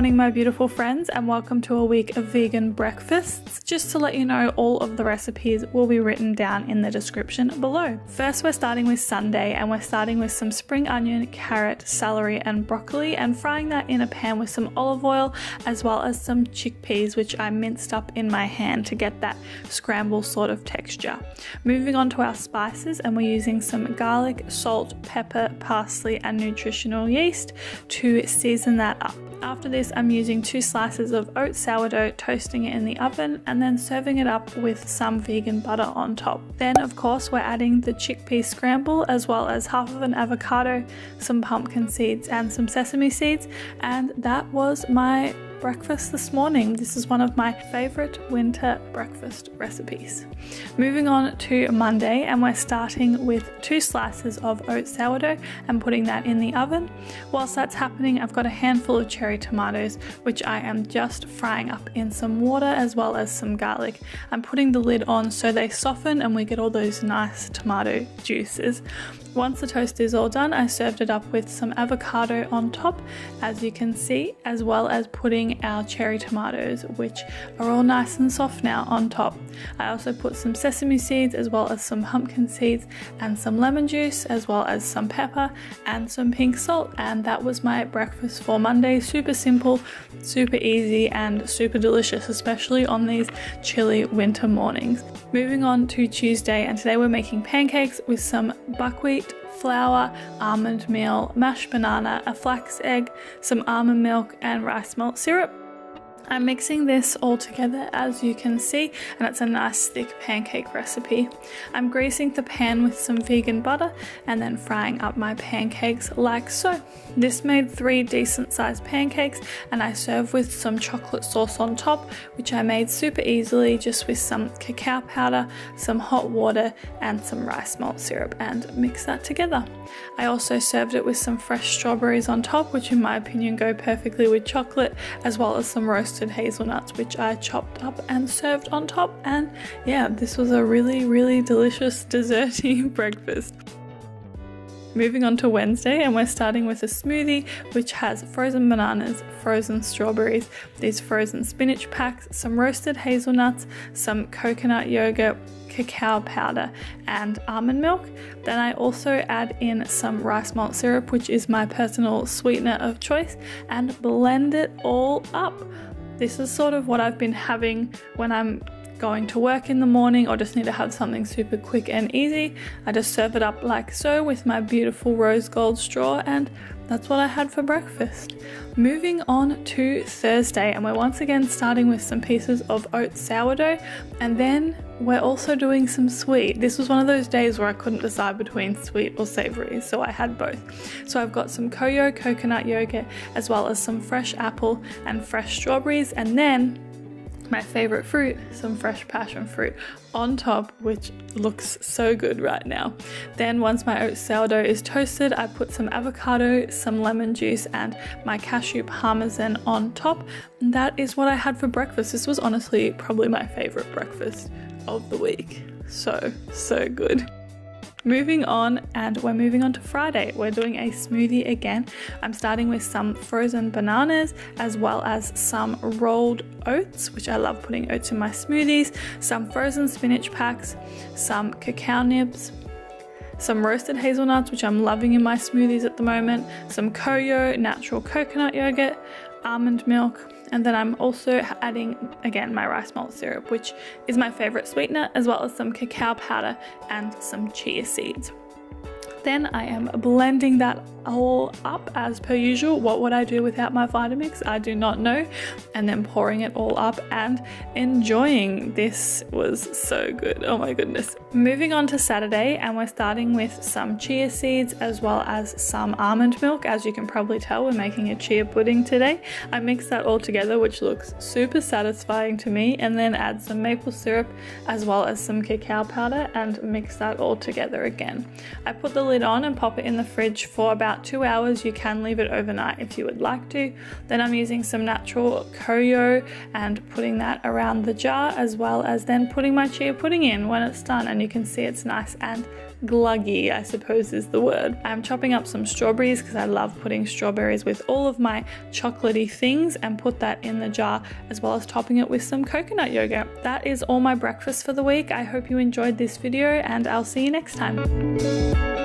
morning, my beautiful friends, and welcome to a week of vegan breakfasts. Just to let you know, all of the recipes will be written down in the description below. First, we're starting with Sunday, and we're starting with some spring onion, carrot, celery, and broccoli, and frying that in a pan with some olive oil, as well as some chickpeas, which I minced up in my hand to get that scramble sort of texture. Moving on to our spices, and we're using some garlic, salt, pepper, parsley, and nutritional yeast to season that up. After this, I'm using 2 slices of oat sourdough, toasting it in the oven, and then serving it up with some vegan butter on top. Then, of course, we're adding the chickpea scramble, as well as half of an avocado, some pumpkin seeds, and some sesame seeds, and that was my breakfast this morning. This is one of my favorite winter breakfast recipes. Moving on to Monday, and we're starting with 2 slices of oat sourdough and putting that in the oven. Whilst that's happening, I've got a handful of cherry tomatoes, which I am just frying up in some water as well as some garlic. I'm putting the lid on so they soften and we get all those nice tomato juices. Once the toast is all done, I served it up with some avocado on top, as you can see, as well as putting our cherry tomatoes, which are all nice and soft now, on top. I also put some sesame seeds, as well as some pumpkin seeds, and some lemon juice, as well as some pepper and some pink salt, and that was my breakfast for Monday. Super simple, super easy, and super delicious, especially on these chilly winter mornings. Moving on to Tuesday, and today we're making pancakes with some buckwheat flour, almond meal, mashed banana, a flax egg, some almond milk, and rice malt syrup. I'm mixing this all together, as you can see, and it's a nice thick pancake recipe. I'm greasing the pan with some vegan butter and then frying up my pancakes like so. This made 3 decent sized pancakes, and I serve with some chocolate sauce on top, which I made super easily just with some cacao powder, some hot water, and some rice malt syrup, and mix that together. I also served it with some fresh strawberries on top, which in my opinion go perfectly with chocolate, as well as some roasted hazelnuts, which I chopped up and served on top. And yeah, this was a really delicious desserty breakfast. Moving on to Wednesday, and we're starting with a smoothie which has frozen bananas, frozen strawberries, these frozen spinach packs, some roasted hazelnuts, some coconut yogurt, cacao powder, and almond milk. Then I also add in some rice malt syrup, which is my personal sweetener of choice, and blend it all up. This is sort of what I've been having when I'm going to work in the morning or just need to have something super quick and easy. I just serve it up like so with my beautiful rose gold straw, and that's what I had for breakfast. Moving on to Thursday, and we're once again starting with some pieces of oat sourdough, and then we're also doing some sweet. This was one of those days where I couldn't decide between sweet or savory, so I had both. So I've got some Koyo coconut yogurt, as well as some fresh apple and fresh strawberries, and then my favorite fruit, some fresh passion fruit on top, which looks so good right now. Then once my oat sourdough is toasted, I put some avocado, some lemon juice, and my cashew parmesan on top. And that is what I had for breakfast. This was honestly probably my favorite breakfast of the week. So good. Moving on, and we're moving on to Friday. We're doing a smoothie again. I'm starting with some frozen bananas, as well as some rolled oats, which I love putting oats in my smoothies, some frozen spinach packs, some cacao nibs, some roasted hazelnuts, which I'm loving in my smoothies at the moment, some Koyo natural coconut yogurt, almond milk, and then I'm also adding, again, my rice malt syrup, which is my favorite sweetener, as well as some cacao powder and some chia seeds. Then I am blending that all up as per usual. What would I do without my Vitamix? I do not know. And then pouring it all up and enjoying. This was so good. Oh my goodness. Moving on to Saturday, and we're starting with some chia seeds as well as some almond milk. As you can probably tell, we're making a chia pudding today. I mixed that all together, which looks super satisfying to me, and then add some maple syrup as well as some cacao powder and mix that all together again. I put the lid on and pop it in the fridge for about about 2 hours. You can leave it overnight if you would like to. Then I'm using some natural koyo and putting that around the jar, as well as then putting my chia pudding in when it's done, and you can see it's nice and gluggy, I suppose is the word. I'm chopping up some strawberries because I love putting strawberries with all of my chocolatey things, and put that in the jar, as well as topping it with some coconut yogurt. That is all my breakfast for the week. I hope you enjoyed this video, and I'll see you next time.